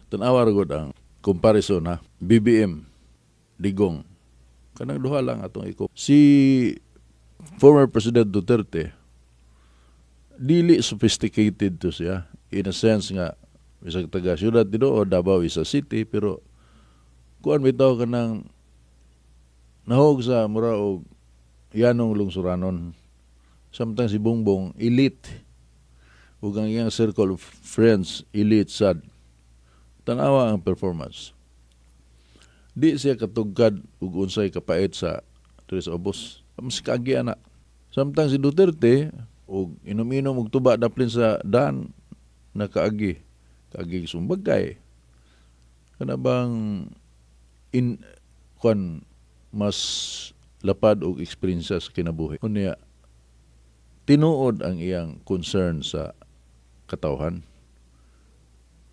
Tanawa ra gud ang comparison ha. BBM, Digong. Kanang duha lang atong iko. Si former President Duterte, dili sophisticated to siya. In a sense nga, isang taga-syudad dito o Davao is a city, pero kuan bitaw ka ng nahog sa mura o yanong lungsuranon. Samtang si Bongbong, elite. Ug ang iyang circle of friends, elite sad. Tanawa ang performance. Di siya katugkad ug unsay kapait sa Tres Obos. Mas kaagi ana. Samtang si Duterte ug inom-inom og tuba daplin sa daan na kaagi sumbagay. Kana bang mas lapad og experience sa kinabuhi. Unya tinuod ang iyang concern sa katawhan.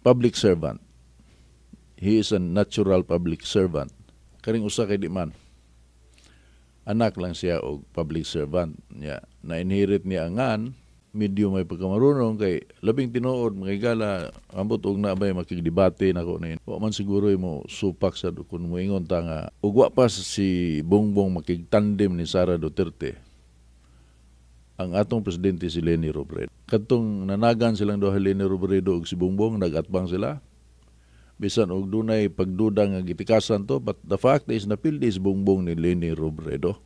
Public servant. He is a natural public servant. Karing usa kay di man. Anak lang siya og public servant niya. Na-inherit niya angan, medyo may pagkamarunong kay labing tinuod makigala ambot og nabay makigdebate nako na. Wa man siguro mo supak sa kun moingon ta nga ug wa pa si Bongbong makigtandem ni Sara Duterte. Ang atong presidente si Leni Robredo. Kadtong nanagan silang duha Leni Robredo ug si Bongbong nagatbang sila. Bisan og dunay pagduda nga gitikasan to, but the fact is napildi si Bongbong ni Leni Robredo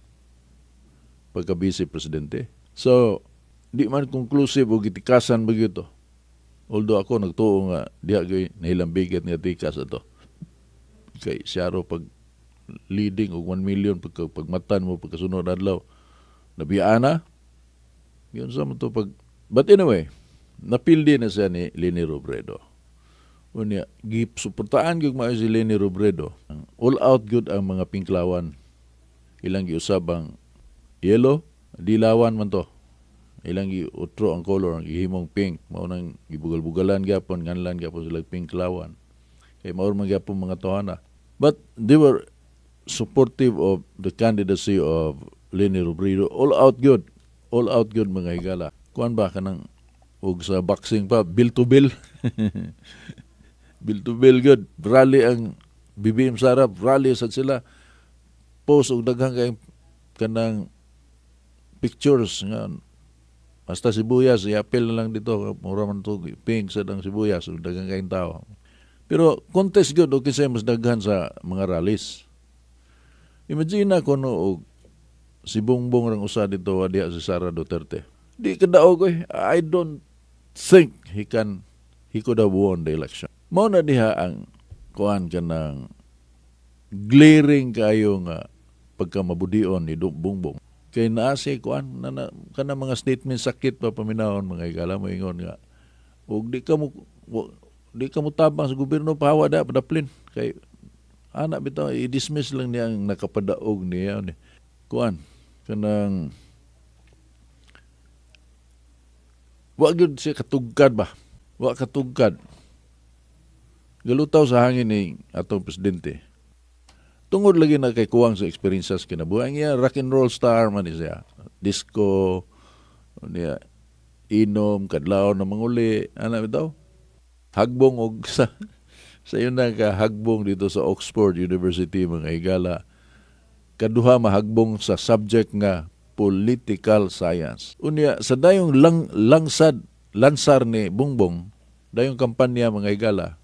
pagka vice presidente. So di man conclusive og gitikasan bagyo to. Although ako nagtuo nga diha gay nahilang bigat nga tikas ato. Kay siya ro pag leading og 1 million pagmatan mo pagkasunod adlaw. Nabiyaan na. Yun sa mo to pag but anyway, napildi na siya ni Leni Robredo. Unya, suportaan gyud maayo si Leni Robredo. All out good ang mga pinklawan. Ilang giusab ang yellow, dilawan man to. Ilang giutro ang color, ang gihimong pink. Mao nang gibugal-bugalan gyapon, nganlan gyapon sila pinklawan. Kay mao man gyapon mga tohana. But they were supportive of the candidacy of Leni Robredo. All out good. All out good mga higala. Kuan ba kanang og sa boxing pa, bill to bill. Bill to bill good. Rally ang BBM Sara, rally sad sila. Post og daghang kay kanang pictures nga basta sibuyas, i-appeal na lang dito, mura man to pink sa dang sibuyas, og daghang kay tao. Pero contest good og kinsay mas daghan sa mga rallies. Imagine na kuno og si Bongbong rang usa dito diha si Sara Duterte. Di kadaog I don't think he could have won the election. Mao na diha ang kuan kanang glaring kayo nga pagkamabudion ni Bongbong. Kay naa si kuan kana mga statement sakit pa paminahon mga igala mo ingon nga ug di ka mo tabang sa gobyerno pahawa da padaplin kay ana bitaw i-dismiss lang niya ang nakapadaog niya ni kuan kanang wa gyud siya katugkad ba? Wa katugkad. Galutaw sa hangin ni atong presidente. Tungod lagi na kay kuwang sa experiences kinabuhi. Ang rock and roll star man siya. Disco, niya, inom, kadlaw na manguli. Ano bitaw? Hagbong og sa yun na hagbong dito sa Oxford University mga higala. Kaduha mahagbong sa subject nga political science. Unya sa dayong lansar ni Bongbong, dayong kampanya mga higala.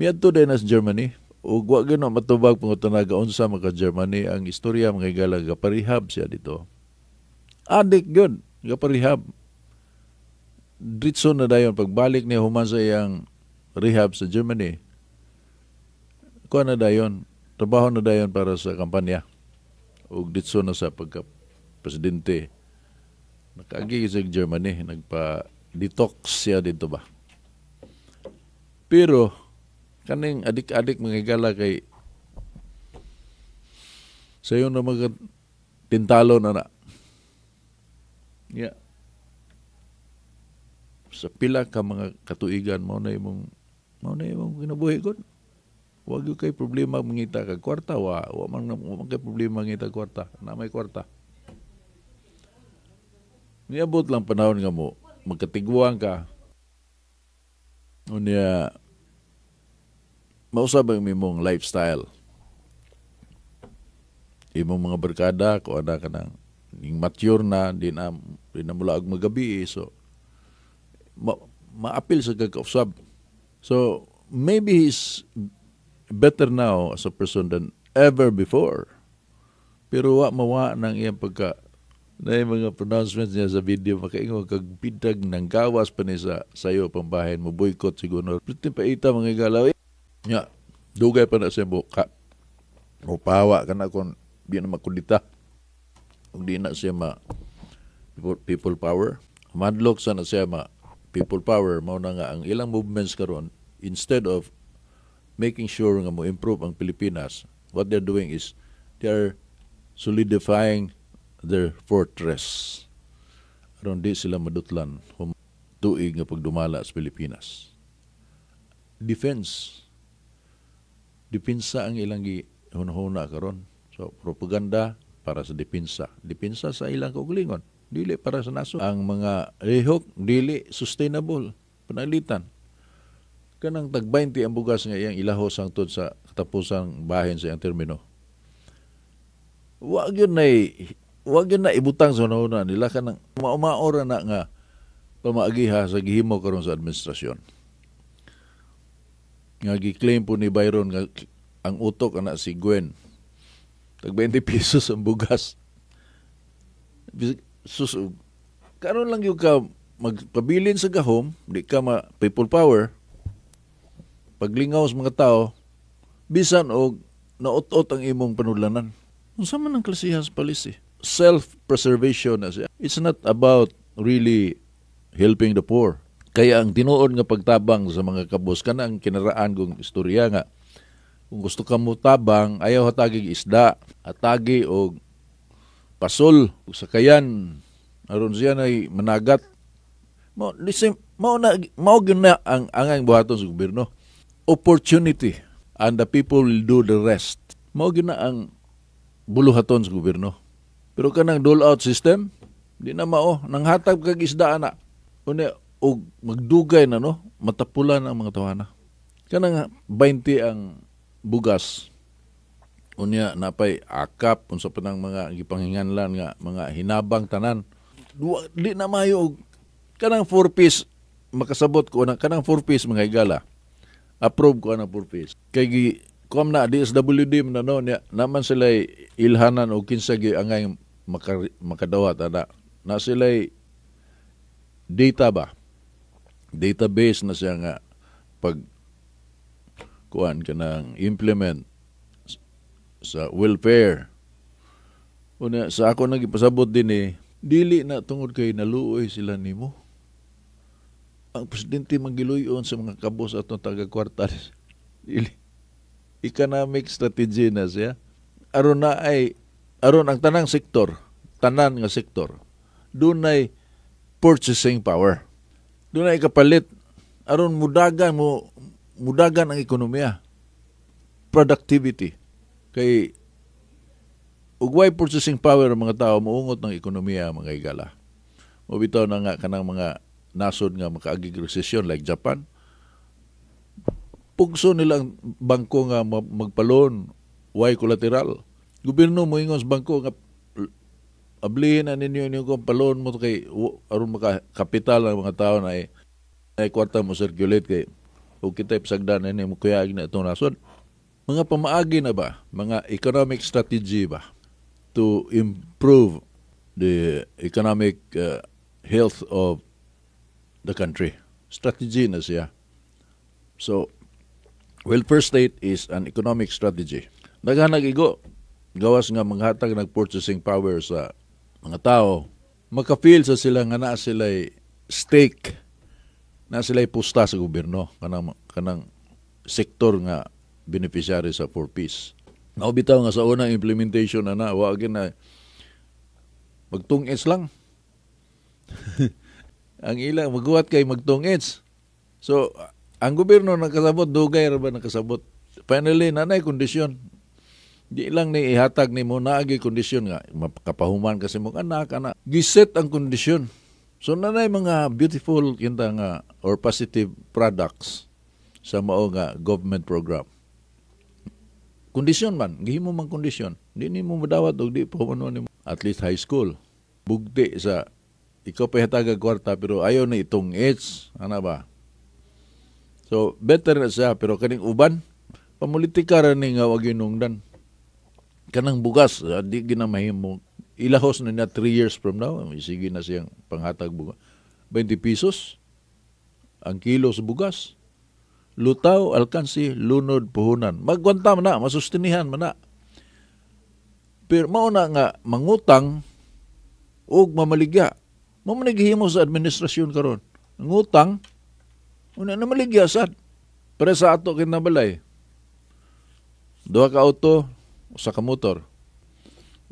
Miadto din sa Germany. Ug wa gyud matubag pangutanaga unsa maka Germany ang istorya mga higala gaparehab siya dito. Adik gyud gaparehab. Dritso na dayon pagbalik niya human sa iyang rehab sa Germany. Kuha na dayon, trabaho na dayon para sa kampanya. Ug dritso na sa pagka-presidente. Nakaagi sa Germany, nagpa-detox siya dito ba. Pero, kaning adik-adik mga higala kay sayo na mga tintalo na. Yeah. Sa pila ka mga katuigan mao na imong kinabuhi gud. Wa gyud kay problema mangita kag kwarta wa man kay problema mangita kwarta, na may kwarta. Niabot lang panahon nga mo magkatigwang ka. Unya mausab ang imong lifestyle. Imong mga barkada kung ana ka nang mature na, di na mula og magabi, so maapil sa kakausab. So maybe he's better now as a person than ever before. Pero mawa ng iyang pagka na yung mga pronouncements niya sa video, makaingo kag bidag ng gawas pa niya sa sayo pambahin mo, boycott siguro. Pwede pa ita mga galaw. Nya, dugay pa na siya buka. O pawa ka na kung di na makudita. Kung di na siya people power. Madlock sa na siya people power, mao na nga ang ilang movements karon, instead of making sure nga mo improve ang Pilipinas, what they're doing is they're solidifying their fortress. Aron di sila madutlan tuig nga pagdumala sa Pilipinas. Defense. Depensa ang ilang hunahuna karon. So propaganda para sa depensa. Depensa sa ilang kaugalingon, dili para sa naso. Ang mga rehok dili sustainable panalitan. Kanang tag 20 ang bugas nga iyang ilahos hangtod sa katapusang bahin sa iyang termino. Wag yun na ibutang sa una nila kanang maora na nga pamaagiha sa gihimo karon sa administrasyon. Nga gi-claim po ni Byron nga ang utok ana si Gwen. Tag 20 pesos ang bugas. Karon lang yung ka magpabilin sa gahom, di ka people power, paglingaw sa mga tao, bisan og nautot ang imong panudlanan. Unsa man ang klasihan sa palisi? Self-preservation na siya. It's not about really helping the poor. Kaya ang tinuod nga pagtabang sa mga kabos, kana ang kinaraan kong istorya nga, kung gusto ka mo tabang, ayaw hatagig isda, hatagi og pasol, ug sakayan, aron siya na'y managat. Mao gyud na ang angay buhaton sa gobyerno. Opportunity, and the people will do the rest. Mao gyud na ang buluhaton sa gobyerno. Pero kanang dole-out system, di na mao, nanghatag kag isda ana. Unya og magdugay na matapulan ang mga tawana. Kanang 20 ang bugas. Unya napay akap unsa pa nang mga gipanghinganlan nga mga hinabang tanan. Di na mayo kanang 4 piece makasabot ko na kanang 4 piece mga higala. Approve ko na 4 piece. Kay kom na DSWD man niya naman sila ilhanan og kinsa gi angay makadawat na sila data ba, database na siya nga pag kuan ka ng implement sa welfare. Una, sa ako nagipasabot din dili na tungod kay naluoy sila nimo. Ang presidente mangiluyon sa mga kabos at taga-kwartal. Dili. Economic strategy na siya. Aron ang tanang sektor, tanan nga sektor, doon ay purchasing power. Doon ay kapalit. Aron mudagan ang ekonomiya. Productivity. Kay ugway purchasing power ang mga tao, muungot ng ekonomiya mga higala. Mabitaw na nga kanang mga nasod nga makaagig resesyon like Japan. Pugso nilang bangko nga magpalon, why collateral. Gobyerno mo ingon sa bangko nga ablihin na ninyo kung palon mo kay aron makakapital ang mga tao na kwarta mo circulate kay o kita ipsagdan na mo kuyag na itong nasod. Mga pamaagi na ba? Mga economic strategy ba? To improve the economic health of the country. Strategy na siya. So, welfare state is an economic strategy. Naghanag igo, gawas nga manghatag ng purchasing power sa mga tao, makafeel sa sila nga na sila'y stake, na sila'y pusta sa gobyerno, kanang sektor nga beneficiary sa 4Ps. Naubitaw nga sa unang implementation wagin na magtungits lang. Ang ilang maghuwat kay magtungits. So, ang gobyerno nakasabot, dugay ra ba nakasabot? Finally, nanay kondisyon. Di lang ni ihatag ni mo naagi kondisyon nga makapahuman kasi mo anak. Giset ang kondisyon. So nanay mga beautiful kinta nga or positive products sa mao nga government program. kondisyon man, gihimo man kondisyon. Di nimo madawat og di pa man nimo at least high school. Bugti sa ikaw pa hatagag kwarta pero ayaw na itong age, ana ba? So better na siya pero kaning uban pamulitika ra ni nga wag hinungdan. Kanang bugas, di ginamahimo. Ilahos na niya 3 years from now, sige na siyang panghatag bugas. 20 pesos ang kilo sa bugas. Lutaw, alkansi, lunod, puhunan. Magwanta man na, masustinihan man na. Pero mauna nga, mangutang o mamaligya. Mamanigihimo sa administrasyon karon. Ang utang, una na maligya sad. Para sa ato kinabalay. 2 ka auto, usa ka motor.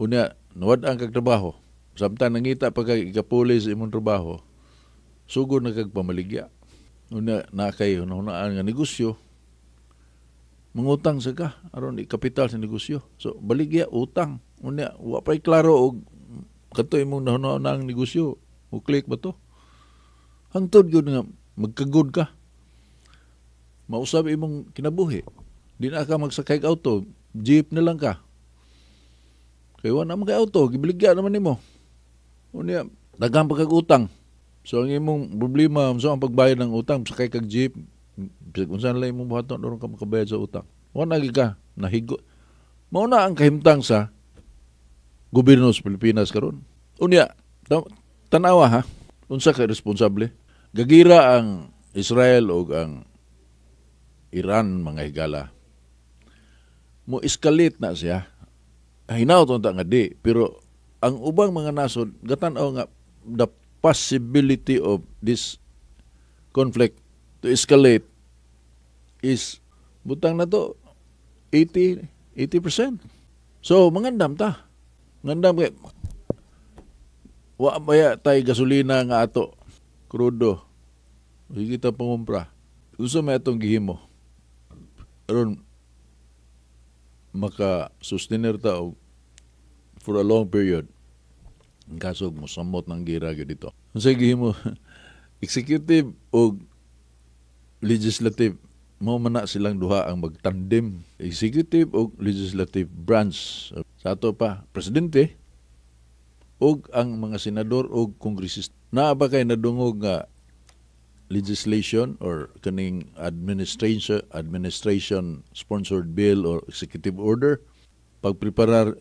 Una, nuwad ang kagtrabaho. Samtang nangita pa kag ikapulis imong trabaho, sugod na kag pamaligya. Una, na kay hunahunaan nga negosyo, mangutang sa ka, aron kapital sa negosyo. So, baligya, utang. Una, wapay klaro og kato imong nahunahunaan ang negosyo. Click ba to? Hangtod yun nga, magkagod ka. Mausap imong kinabuhi. Di na ka magsakay auto, jeep na lang ka. Kaya wala naman kay auto, gibiligya naman nimo. Unya, daghang pagkag-utang. So ang imong problema sa ang pagbayad ng utang, sakay kag jeep, kung saan lang imong buhaton, doon ka makabayad sa utang. Wala nagi ka, nahigo. Mauna ang kahimtang sa gobyerno sa Pilipinas karon. Unya, tanawa ha, unsa ka responsable? Gagira ang Israel o ang Iran mga higala. Mo escalate na siya. Hinaw tonta nga di, pero ang ubang mga nasod gatan-aw nga the possibility of this conflict to escalate is butang na to 80%. So mangandam ta. Ngandam kay wa baya tay gasolina nga ato krudo. Hindi kita pangumpra. Usa may atong gihimo. Aron maka-sustainer ta for a long period. Ang kaso, musamot ng gira dito. Ang sige mo, executive o legislative, mo man na silang duha ang magtandem. Executive o legislative branch. Sa ato pa, presidente o ang mga senador o kongresista. Naa ba kay nadungog nga legislation or kaning administration sponsored bill or executive order pagpreparar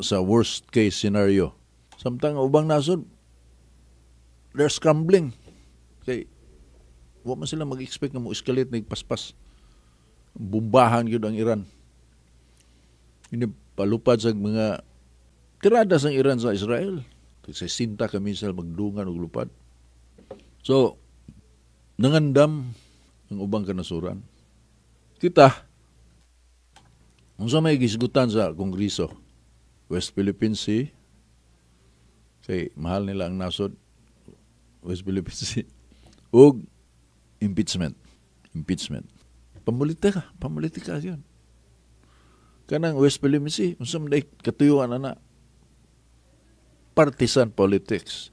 sa worst case scenario. Samtang ubang nasod they're scrambling. Kay wa man sila mag-expect nga mo escalate na paspas. Bombahan gyud ang Iran. Ini palupad sa mga tirada sa Iran sa Israel. Sa 60 ka misal magdungan og lupad. So nangandam ang ubang kanasuran. Kita, unsa may gisgutan sa Kongreso, West Philippine Sea, kay mahal nila ang nasod, West Philippine Sea, ug impeachment. Pamulitika yun. Kanang West Philippine Sea, unsa man day katuyuan na partisan politics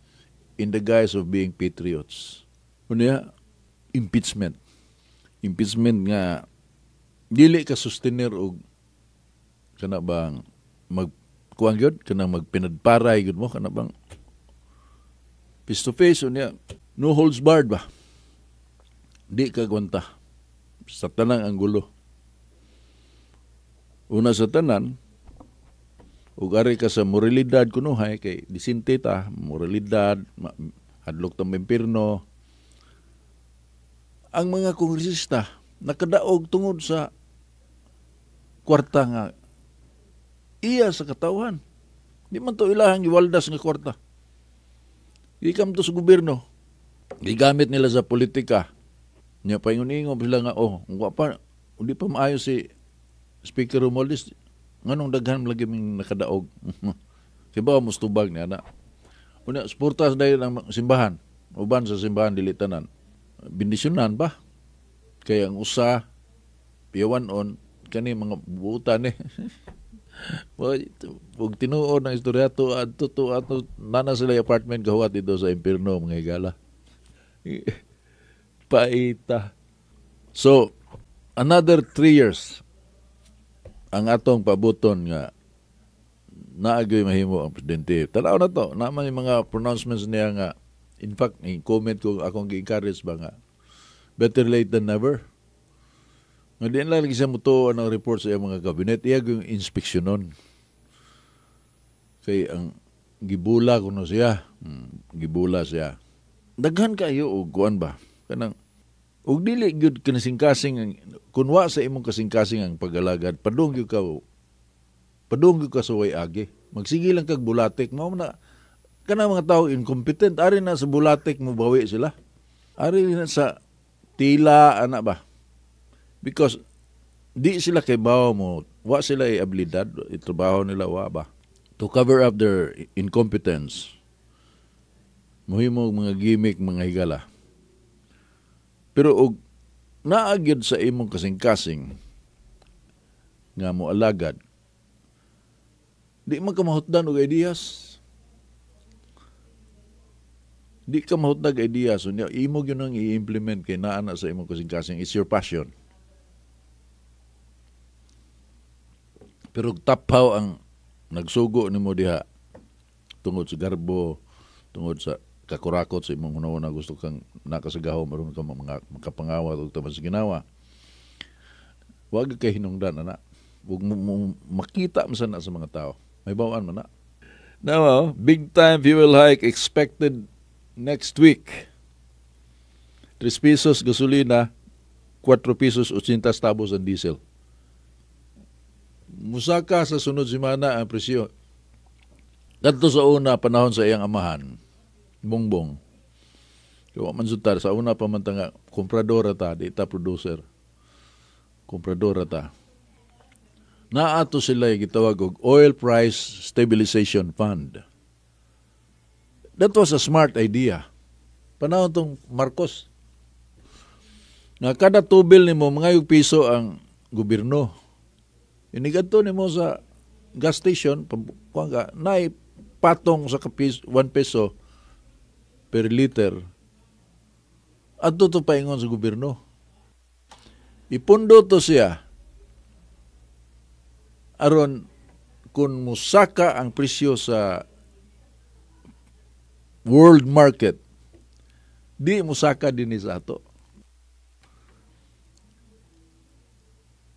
in the guise of being patriots. Unya, impeachment nga dili ka sustainer og kana bang magkuang gyud kana magpinadparay gyud mo kana bang face to face unya no holds barred ba di ka gwanta sa tanang anggulo. Una sa tanan ug ari ka sa moralidad kunuhay kay disinte ta moralidad hadlok ta impierno. Ang mga kongresista nakadaog tungod sa kwarta nga iya sa katawhan. Di man to ilahang giwaldas nga kwarta. Gikam to sa gobyerno. Gigamit nila sa politika. Nya paingon-ingon sila nga wa pa hindi pa maayo si Speaker Romualdez nganong daghan lagi ming nakadaog. Kaya ba mustubag niya na. Una suportas dahil ang simbahan. Uban sa simbahan dili tanan. Bindisyonan ba? Kaya ang usa, piyawan-on, kani mga buutan Huwag tinuod ng istorya to, ato, nana sila yung apartment gahuat dito sa impierno, mga higala. Paita. So, another 3 years. ang atong pabuton nga naagay mahimo ang presidente. Tanaw na to, naman yung mga pronouncements niya nga, in fact, yung comment ko akong gi-encourage ba nga, better late than never. Nga di lang lagi siya mutuo ang report sa iyang mga kabinet, iya yung inspeksyonon. Kay ang gibula kuno siya, gibula siya. Daghan kayo o kuan ba? Kanang ug dili gyud kasing-kasing kunwa sa imong kasing-kasing ang pag-alagad, padung gyud ka sa way agi. Magsige lang kag bulatik, mao na kanang mga tao incompetent, ari na sa bulatik mo bawi sila. Ari na sa tila ana ba? Because di sila kay bawo mo, wa sila ay abilidad, itrabaho nila wa ba? To cover up their incompetence. Muhimo mga gimmick, mga higala. Pero og naagyod sa imong kasing-kasing nga mo alagad, di man ka mahutdan og ideas. Di ka mahutdan og ideas. So, imo yun ang i-implement kay naana sa imong kasing-kasing. It's your passion. Pero tapaw ang nagsugo ni mo diha tungod sa garbo, tungod sa kakurakot sa imong una gusto kang nakasagaw maron ka makapangawat og taman sa ginawa. Wag kay hinungdan ana. Wag mo makita man sana sa mga tao. May bawaan man na. Now, big time fuel hike expected next week. 3 pesos gasolina, 4 pesos 80 tabos ang diesel. Musaka sa sunod semana ang presyo. Kadto sa una panahon sa iyang amahan, Bongbong. Kaya man sutar sa una pa man nga kompradora ta, di ta producer. Kompradora ta. Naato sila yung gitawag og Oil Price Stabilization Fund. That was a smart idea. Panahon tong Marcos. Nga kada tubil nimo mga piso ang gobyerno. Inigadto nimo sa gas station, naay patong sa 1 peso per liter. Adto to paingon sa gobyerno. Ipundo to siya aron kung musaka ang presyo sa world market, di musaka din sa ato.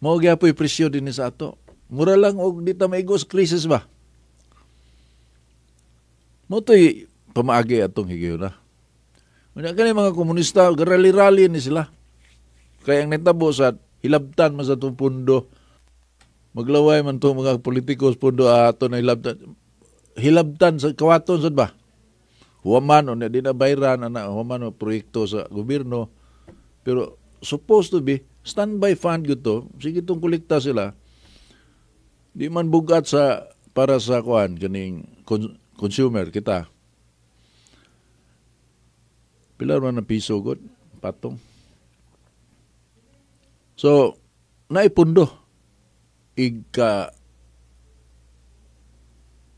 Mao gyapon presyo din sa ato. Mura lang og di ta maigos krisis ba. Mo to'y pamaagi atong higayon na. Unya kani mga komunista garali-rali ni sila. Kaya ang netabo sa hilabtan man sa itong pundo, maglaway man itong mga politikos pundo ato na hilabtan. Hilabtan sa kawaton sad ba? Huwaman o di na bayran, huwaman o proyekto sa gobyerno. Pero supposed to be, standby fund to. Sige itong kolekta sila. Di man bugat sa para sa kuan kaning consumer kita. Pilar man na piso god patong. So, naipundo.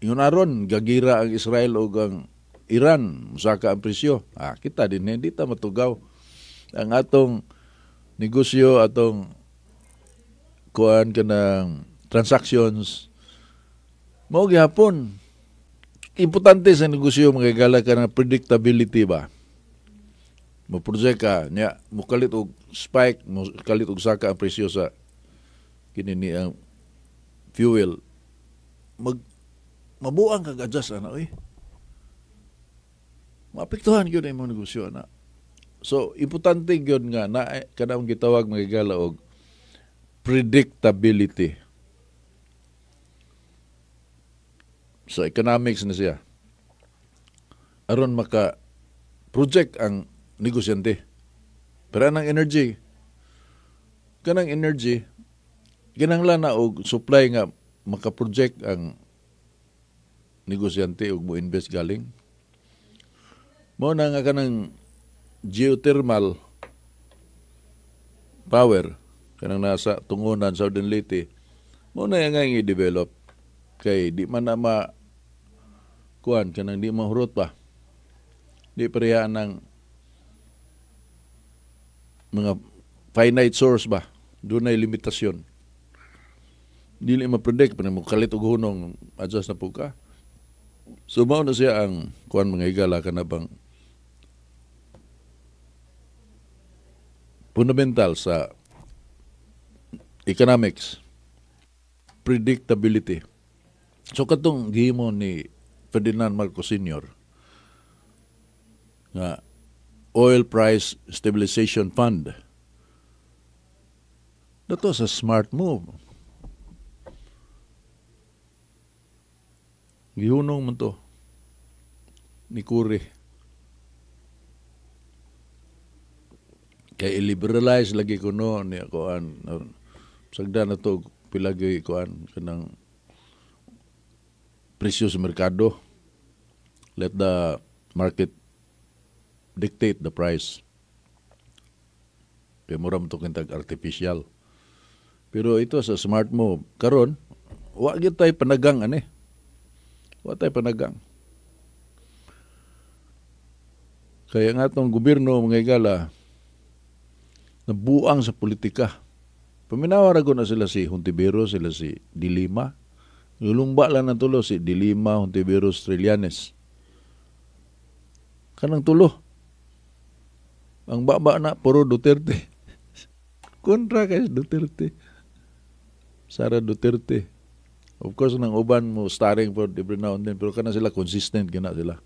Yun aron, gagira ang Israel o ang Iran, musaka ang presyo. Kita din, hindi ta matugaw. Ang atong negosyo, atong kuan ka ng transactions, mao gihapon. Importante sa negosyo, magagala ka ng predictability ba? Mo-project ka, niya, mukalit og spike, mukalit og saka ang presyo sa kinini ang fuel. Mabuang kag-adjust, oy. Maapektuhan yun ang mga negosyo, So, importante yun nga, na kanang gitawag magigala og predictability. Sa economics na siya. Aron maka-project ang negosyante. Pero anang energy, kinanglan na og supply nga maka-project ang negosyante og mo-invest galing. Mao na nga kanang geothermal power kanang nasa tungunan Southern Leyte, mao na nga i-develop kay di man na kuan kanang di mahurot pa. Di parehaan ng mga finite source ba? Doon ay limitasyon. Dili ma-predict pa mo kalit og hunong adjust na po ka. So mao na siya ang kuan mga higala kana bang fundamental sa economics, predictability. So katong gihimo ni Ferdinand Marcos Sr. nga Oil Price Stabilization Fund. Dato sa smart move. Gihunong man to ni Kuri. Kaya i-liberalize lagi ko no ni kuan. Sagda na to pilagi kuan kanang presyo sa merkado. Let the market dictate the price. Kaya mura mo to kintag artificial. Pero ito sa smart move, karon wa gyud tay panagang ani. Wa tay panagang. Kaya nga itong gobyerno mga higala nabuang sa politika. Paminawa ragon na sila si Hontiveros, sila si Dilima. Nulumba lang na tulo si Dilima, Hontiveros, Trillanes. Kanang tulo. Ang baba na puro Duterte. Kontra kay Duterte. Sara Duterte. Of course, nang uban mo starring for every now and then, pero kana sila consistent, gina sila.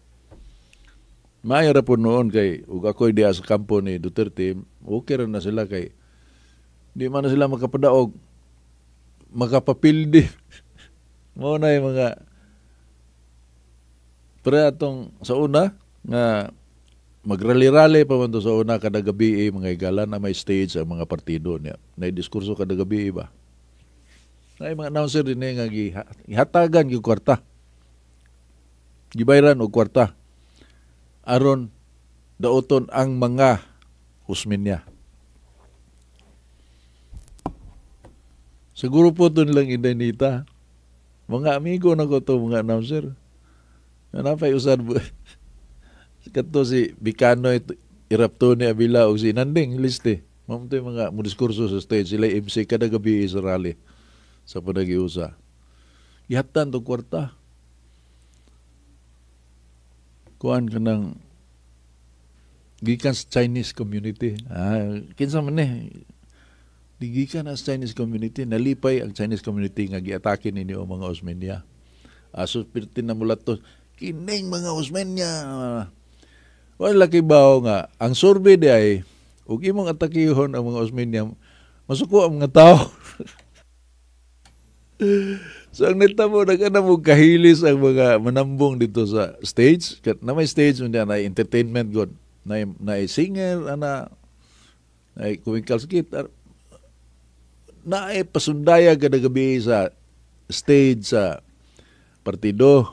Maayara po noon kay, ug ako'y diya sa kampo ni Duterte, okay rin na sila kay, di man na sila makapadaog, makapapildi. Mo na yung mga, pero atong sa una, nga magrali-rali pa man to sa una kada gabi mga higala na may stage ang mga partido niya. Na diskurso kada gabi ba? Ay mga announcer din nga gihatagan yung kwarta. Gibayran og kwarta. Aron daoton ang mga husmin niya. Siguro po ito nilang indanita. Mga amigo na ko ito, mga announcer. Napay usad mo. Kato si Bicano, Irapto ni Avila o si Nanding liste. Mamunto yung mga diskurso sa stage. Sila MC kada gabi sa rally. Sa panagiusa. Ihatan to kwarta. Kuan ka ng gikan sa Chinese community. Kinsa man gikan sa Chinese community. Nalipay ang Chinese community nga giatake ninyo ang mga Osmeña. Suspirtin na mula to. Kining mga Osmeña. Wala kibaw nga. Ang survey di ay ug imong atakihon ang mga Osmeña. Masuko ang mga tao. So ang nitabo nagana mo kahilis ang mga manambong dito sa stage. Na may stage mo na entertainment god. Na singer, na kumikal skit. Na pasundaya kada gabi sa stage sa partido.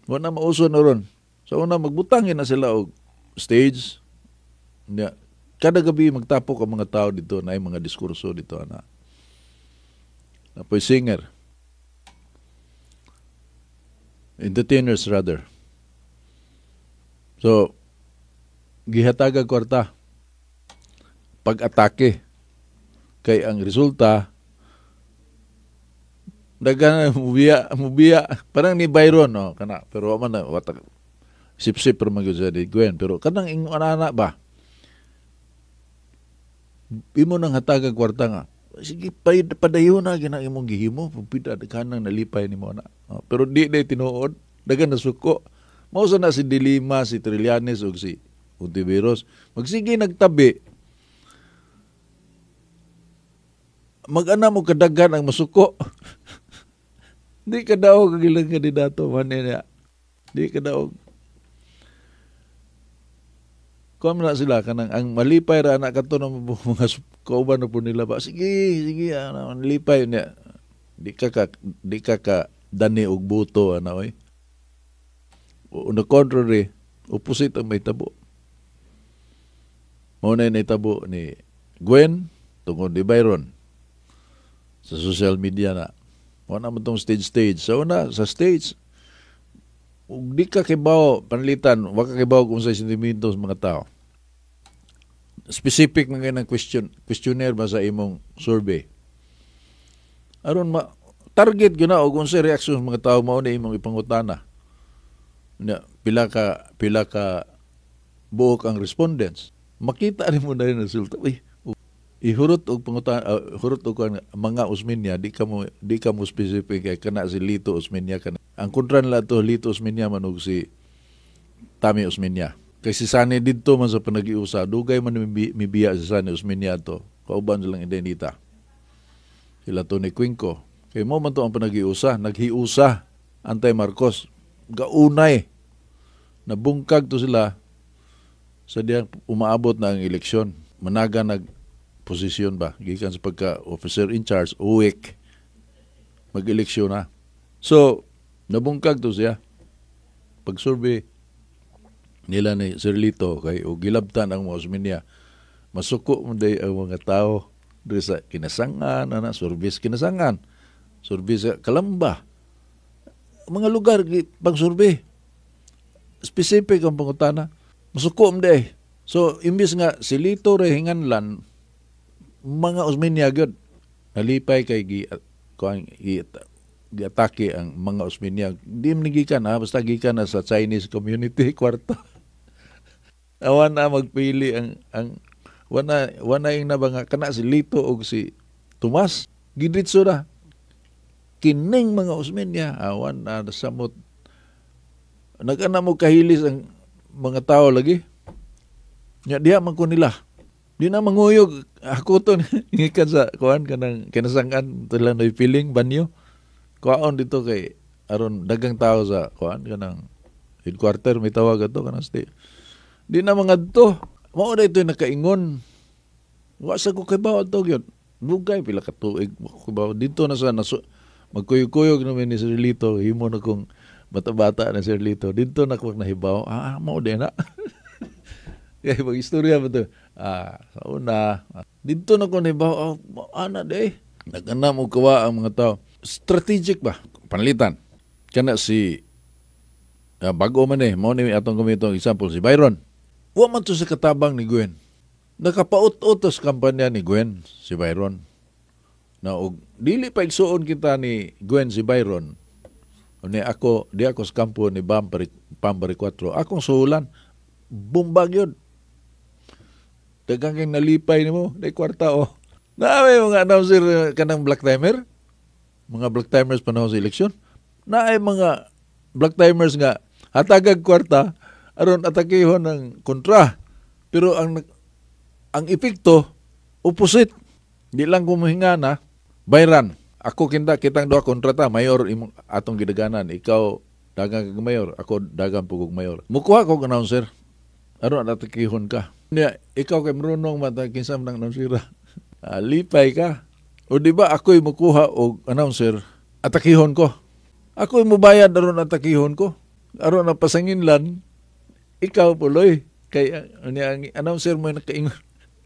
Wala mauso na ron. So una magbutangin na sila og stage. Kada gabi magtapok ang mga tao dito na mga diskurso dito na apoy singer. Entertainers rather. So, gihatagag kwarta. Pag-atake. Kay ang resulta, dagan mubiya. Parang ni Byron, no? Kana. Pero man na, sip-sip pero mag-usad ni Gwen. Pero kanang ingong anak ba? Imo nang hatagag kwarta nga. Sige, padayon na ginang imong gihimo, pupida kanang nalipay nimo na. Pero di tinuod, dagan na suko. Mao na si Dilima, si Trillanes ug si Hontiveros. Magsige nagtabi. Mag-ana mo kadaghan ang masuko. Di ka daog ang ilang kandidato man niya. Di ka daog. Kung na sila kanang ang malipay ra anak kato ng mga kauban na po nila ba sige malipay niya di ka dani og buto ana oy. On the contrary, opposite ang may tabo. Mao na tabo ni Gwen tungod ni Byron sa social media na. Wala man tong stage. So na sa stage ug di ka kibaw panlitan, wa ka kibaw kung sa sentimentos mga tao. Specific na ng questionnaire ba sa imong survey. Aron target gyud na og unsay reaksyon sa mga tawo mao na imong ipangutana. Pila ka buok ang respondents. Makita rin mo na rin ang resulta. Ihurot og pangutana, hurot og mga Osmeña, di ka mo specific kay kana si Lito Osmeña kana. Ang kontra nila to Lito Osmeña man og si Tami Osmeña. Kay si Sani didto man sa panagiusa, dugay man mibiya si Sani Osmeña to. Kauban silang identita. Sila to ni Cuenco. Kay mo man to ang panagiusa, naghiusa antay Marcos. Gaunay. Nabungkag to sila sa diyang umaabot na ang eleksyon. Managa posisyon ba? Gikan sa pagka-officer in charge, uwik. Mag-eleksyon na. So, nabungkag to siya. Pag-survey nila ni Sir Lito, kay o gilabtan ang mga Osmeña, masuko mo day ang mga tao doon sa kinasangan, service kinasangan, service Kalamba. Mga lugar, pang-survey. Specific ang pangutana. Masuko mo day. So, imbis nga, si Lito rehinganlan, mga Osmeña gyud nalipay kay giatake ang mga Osmeña. Di man gikan basta gikan na sa Chinese community kwarta. Awan na magpili ang wana yung nabanga kana si Lito og si Tomas gidritso na kining mga Osmeña awan na samot nagana mo kahilis ang mga tao lagi nya diha man ko nila. Di na manguyog ako to ngikan sa kuan kanang kinasangan tulang na feeling banyo. Kuan dito kay aron dagang tao sa kuan kanang headquarter may tawag ato kanang stay. Di na mga to. Mao na ito nakaingon. Wa sa ko kay bawo to gyud. Dugay pila ka tuig ko dito na sa magkuyog-kuyog naman ni Sir Lito himo na kong bata-bata na Sir Lito. Dito na ko nahibaw. Mao din na. Kaya mag-istorya ba ito? Sa una, dito na ko nahibaw, ana day. Nag-anam o kawa ang mga tao. Strategic ba? Panalitan. Kana si, bago man mo ni atong gumitong example, si Byron. Wa man to sa katabang ni Gwen. Nakapaut-utos kampanya ni Gwen, si Byron. Na dili pa igsuon kita ni Gwen si Byron. Di ako sa kampo ni Pambari 4. Akong suhulan, bumbag yun. Dagang kang nalipay ni mo, na kwarta Naay mga announcer kanang black timer, mga black timers panahon sa eleksyon. Naay mga black timers nga hatagag kwarta aron atakehon ng kontra. Pero ang epekto opposite. Di lang kumuhinga na bayran. Ako kitang duha kontrata, mayor atong gidaganan, ikaw dagang kag mayor, ako dagang pugog mayor. Mukuha ko announcer. Aron atakehon ka. Ikaw kay marunong matakinsam ng announcer. Lipay ka. O di ba ako'y mukuha og announcer, atakihon ko. Ako'y mubayad aron atakihon ko. Aron napasanginlan, ikaw puloy. Kay ang announcer mo nakaingon.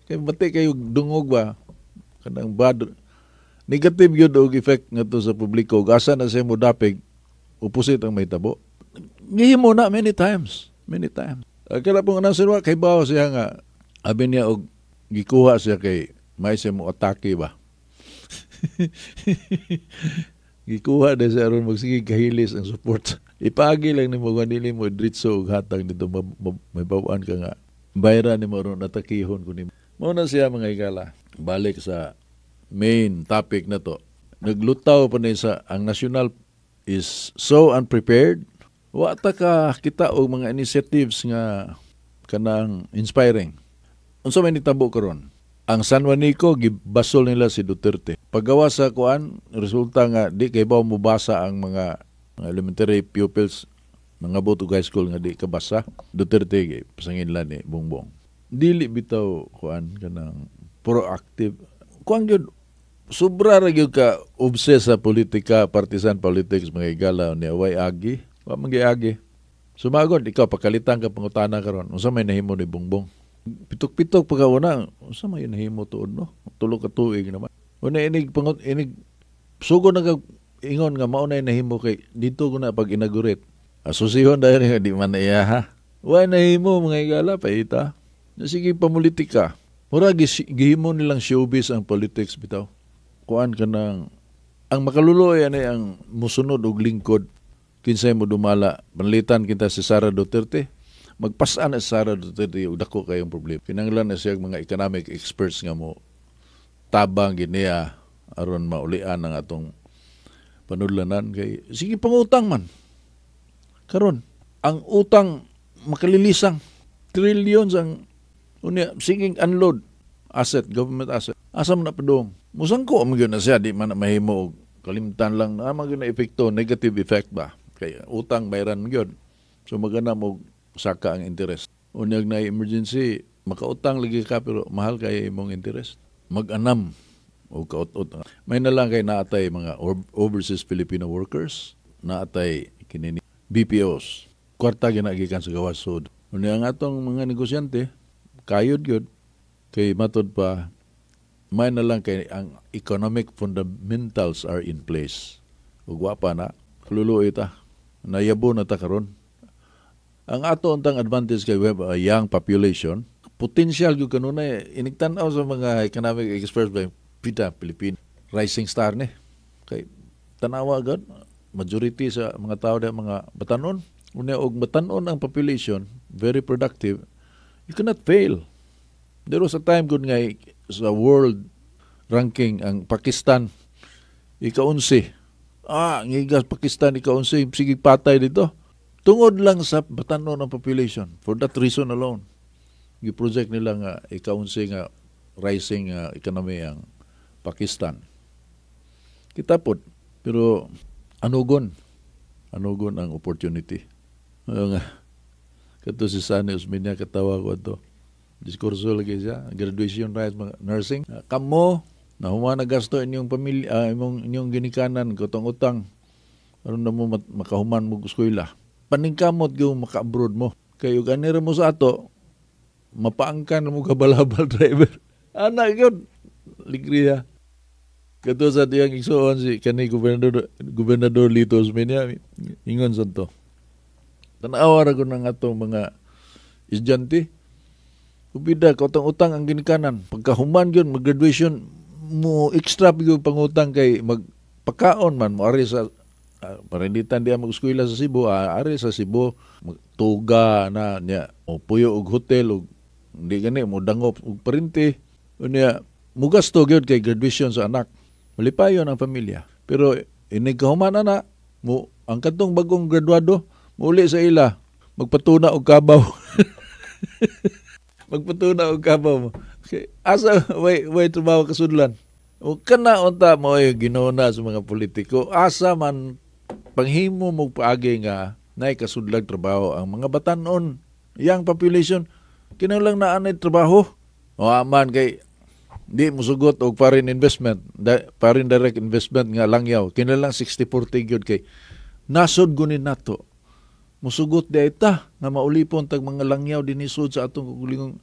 Kay bati kayo dungog ba? Kanang bad. Negative yun og effect nga to sa publiko. Gasa na siya mo dapig, opposite ang may tabo. Gihimo na many times. Kaya pong announcer wa, kay bawa siya nga, abi niya og gikuha siya kay may siya mo atake ba. Gikuha na siya aron magsige kahilis ang support. Ipagi lang ni mo ganili mo dritso og hatag dito may bawaan ka nga. Bayra ni mo aron atakihon ko ni. Mao na siya mga igala. Balik sa main topic na to. Naglutaw pa na sa ang national is so unprepared. Wa ta ka kita og mga initiatives nga kanang inspiring. Unsa may nitabo karon? Ang San Juanico gibasol nila si Duterte. Paggawa sa kuan, resulta nga di kay baw mubasa ang mga elementary pupils mga boto high school nga di kabasa. Duterte pasangin lang ni Bongbong. Dili bitaw kuan kanang proactive. Kuan gyud sobra ra gyud ka obses sa politika, partisan politics mga igala ni way agi. Wa mangyagi. Sumagod ikaw pakalitan ka pangutana karon. Unsa may nahimo ni Bongbong? Pitok-pitok pagkauna. Unsa may nahimo tuod no? Tulo ka tuig naman. Una inig sugod na ingon nga mao na nahimo kay dito ko na pag inaugurate. Asosihon dahil nga di man iya ha. Wa nahimo mga igala pa ita. Sige pamulitika. Mura gihimo nilang showbiz ang politics bitaw. Kuan ka ng Ang makaluloy ani ang musunod og lingkod kinsay mo dumala panlitan kita si Sara Duterte. Magpasaan na si Sara Duterte og dako kayong problema. Kinahanglan na siya mga economic experts nga mo tabang giniya aron maulian ang atong panudlanan kay sige pangutang man. Karon ang utang makalilisang trillions ang unya sige unload asset, government asset. Asam na padung. Musangko ang na siya di man mahimo og kalimtan lang na mga epekto, negative effect ba? Kay utang bayaran gyud. So magana mo saka ang interest. Unyag na emergency, makautang lagi ka pero mahal kay imong interest. Mag-anam o kaut-ut. May na lang kay naatay mga overseas Filipino workers, naatay kinini BPOs. Kwarta ginagikan sa gawas sud. Unya ang atong mga negosyante, kayod gyud kay matod pa may na lang kay ang economic fundamentals are in place. Ug wa pa na luluoy ta. Nayabo na ta karon. Ang ato untang advantage kay we have a young population, potential gyud kanunay inigtan-aw sa mga economic experts by Philippine rising star ni. Kay tanawa gud majority sa mga tao da mga batanon. Unya og batanon ang population, very productive. You cannot fail. There was a time gud nga sa world ranking ang Pakistan ika-11. Ngigas Pakistan ika-11 sige patay dito. Tungod lang sa batanon ng population. For that reason alone, gi-project nila nga ika-11 nga rising economy ang Pakistan. Kita pod, pero anugon ang opportunity. Nga, kato si Sani Usminia katawa ko ito. Diskurso lagi siya, graduation rights, nursing. Kamo, nahuman na gasto inyong pamilya, inyong ginikanan, utang-utang. Aron na mo makahuman mo eskwela. Paningkamot yung maka-abroad mo. Kayo ganira mo sa ato, mapaangkan mo kabalabal driver. Anak yun, ligriya. Kato sa tiyang igsoon si kanay Gobernador Lito Osmeña, ingon sa to. Tanawa ko ng atong mga estudyante, ubida, utang-utang ang ginikanan. Pagkahuman yun, mag-graduation, mo extra yung pangutang kay magpakaon man, mo ari sa parinditan diya mag-eskwela sa Cebu, ari sa Cebu, tuga na niya, o puyo og hotel, o hindi gani, mo dangop og parinti, o niya, mugasto gyud kay graduation sa anak. Malipayon ang pamilya. Pero inigkahuman na, ang katong bagong graduado, muli sa ila, magpatuna og kabaw. Magpatuna og kabaw mo. Okay. Asa, way trabaho kasudlan. O kana unta mo ay ginuna sa mga politiko. Asa man panghimo mo paagi nga nay kasudlag trabaho ang mga batanon, young population, kinahanglan na anay trabaho. O aman kay di musugot og foreign investment, foreign direct investment nga langyaw. Kinahanglan 60-40 gyud kay nasod gunin nato. Musugot di ita nga maulipon tag mga langyaw dinisod sa atong kagulingong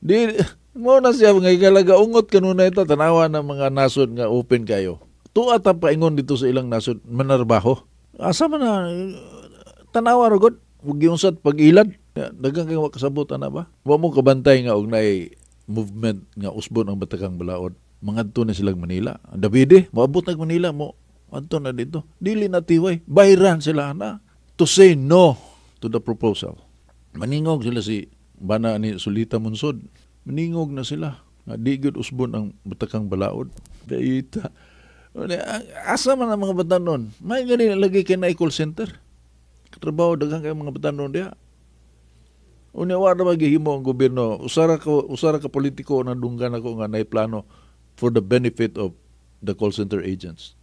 di mo na siya nga ikalaga ungot kanuna ita tanawa ng mga nasod nga open kayo. Tuwa ta paingon dito sa ilang nasod manarbaho. Asa man na tanawa ra gud ug giunsat pag-ilad. Daghang kay wa kasabot ana ba? Wa mo kabantay nga og naay movement nga usbon ang Batakang Balaod. Mangadto na silang Manila. Davide, moabot nag Manila mo. Adto na dito. Dili na tiway. Bayran sila na to say no to the proposal. Maningog sila si Bana ni Sulita Munsod. Maningog na sila. Di gud usbon ang Batakang Balaod. Daita. Asa man ang mga batanon? May gani lagi kay na call center. Katrabaho daghang kay mga batanon diha. Unya wa na maghihimo ang gobyerno. Usara ka politiko na dunggan ako nga nay plano for the benefit of the call center agents.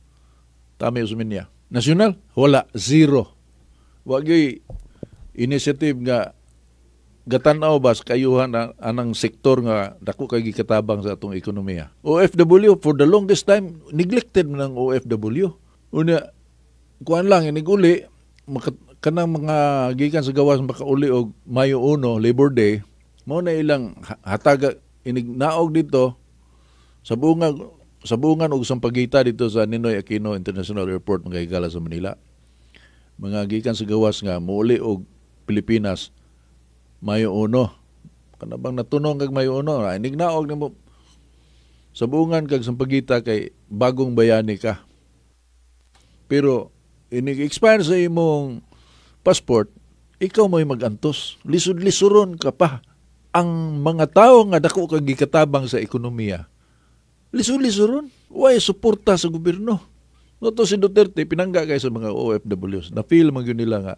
Tami Usmeña. National? Wala. Zero. Wa gyud initiative nga gatanaw ba sa kayuhan anang sektor nga dako kay gikatabang sa atong ekonomiya. OFW for the longest time neglected man ang OFW. Unya kuan lang iniguli kanang mga gikan sa gawas makauli og Mayo 1 Labor Day mao na ilang hataga inignaog dito sa bungan og sampagita dito sa Ninoy Aquino International Airport mga higala sa Manila. Mga gikan sa gawas nga muuli og Pilipinas Mayo 1. Kana bang natunong kag Mayo 1? Inignaog nimo sa bungan kag sampagita kay bagong bayani ka. Pero inig-expire sa imong passport, ikaw mo'y mag-antos. Lisod-lisuron ka pa. Ang mga tao nga dako kag gikatabang sa ekonomiya, lisod-lisuron. Why suporta sa gobyerno? Noto si Duterte, pinangga kay sa mga OFWs. Na-feel man yun nila nga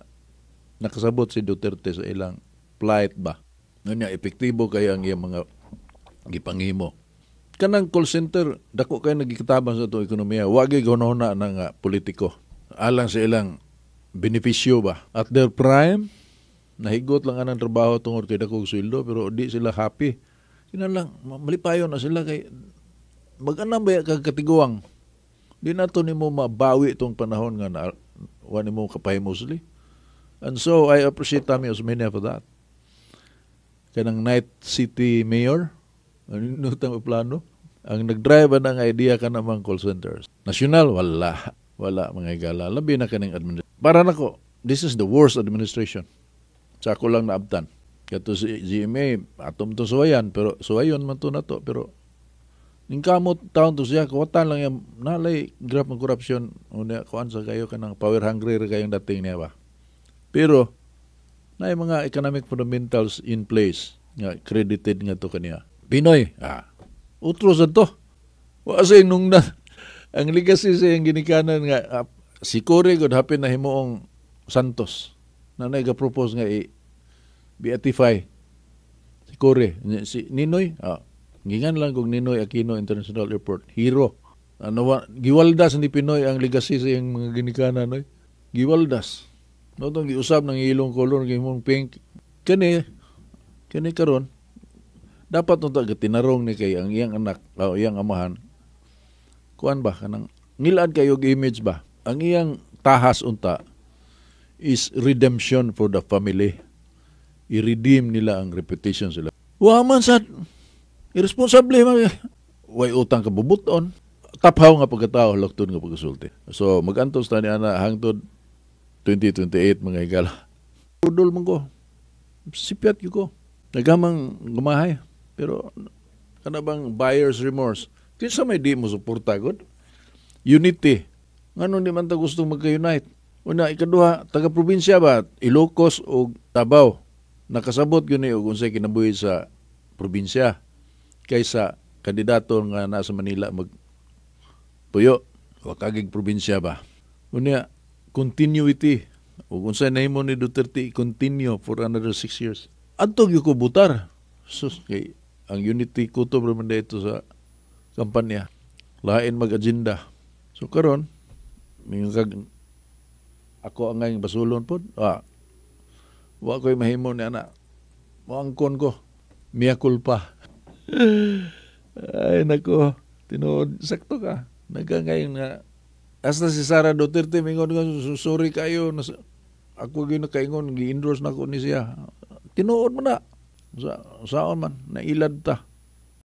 nakasabot si Duterte sa ilang plight ba. Nga epektibo kaya ang iyang mga gipanghimo. Kanang call center, dako kayo nagkikitabang sa itong ekonomiya. Wagi ganoon na nga politiko. Alang sa ilang benepisyo ba. At their prime, nahigot lang anang trabaho tungod kay dakong sweldo, pero di sila happy. Kina lang, malipayon na sila kay mag-anam ba kagkatiguang. Di na to ni mo mabawi itong panahon nga na wani mo kapahimosli. And so, I appreciate Tommy Osmeña for that. Kanang Night City Mayor, ano tang plano? Ang nag-drive ng idea ka namang call centers. National, wala. Wala mga igala. Labi na kaning administration. Para nako, this is the worst administration. Sa ako lang naabtan. Kato si GMA, atom to suwayan, pero suwayon man to na to. Pero, ningkamot taon to siya, kawatan lang yung nalay graph ng korupsyon. Una, kuan sa kayo ka ng power hungry kayong dating niya ba. Pero, na mga economic fundamentals in place, nga credited nga to kaniya. Pinoy, utro sa to. Wasay nung na, ang legacy sa yung ginikanan nga, si Cory God hapin na himuong Santos. Na nag-propose nga beatify si Cory. Si Ninoy, gingan lang kung Ninoy Aquino International Airport, hero. Giwaldas ni Pinoy ang legacy sa yung mga ginikanan. No? Giwaldas. No, itong giusap ng ilong color, ng imong pink. Kani karon dapat nung tinarong ni kay ang iyang anak, o iyang amahan, kuan ba, kanang nilad kayo image ba? Ang iyang tahas unta is redemption for the family. I-redeem nila ang reputation sila. Waman sa irresponsable man. Way utang ka bubuton. Taphaw nga pagkatao, laktod nga pagkasulti. So, mag-antos na ni ana hangtod 2028 mga higala. Udol man ko. Sipiat ko. Nagamang gumahay. Pero, kanabang buyer's remorse. Kinsa may di mo suporta, God? Unity. Ngano di man ta gusto magka-unite? Una, ikaduha, taga-probinsya ba? Ilocos o Davao. Nakasabot yun o kung sa'y kinabuhi sa probinsya. Kaysa kandidato nga nasa Manila magtuyo. Wakagig probinsya ba? Una, continuity. O kung sa'y nahimo ni Duterte, continue for another 6 years. Antog yung kubutar. Sus, kay ang unity kutob naman dito sa kampanya. Lain mag-agenda. So karon, ako ang ngayong basulon po, wa ko'y mahimo ni anak. Maangkon ko, mia culpa. Ay, nako, tinuod, sakto ka. Nagkangayong na, hasta si Sara Duterte, mingon nga, sorry kayo, ako ginakaingon, gi-endorse na ko ni siya. Tinuod mo na. Saan man, nailad ta.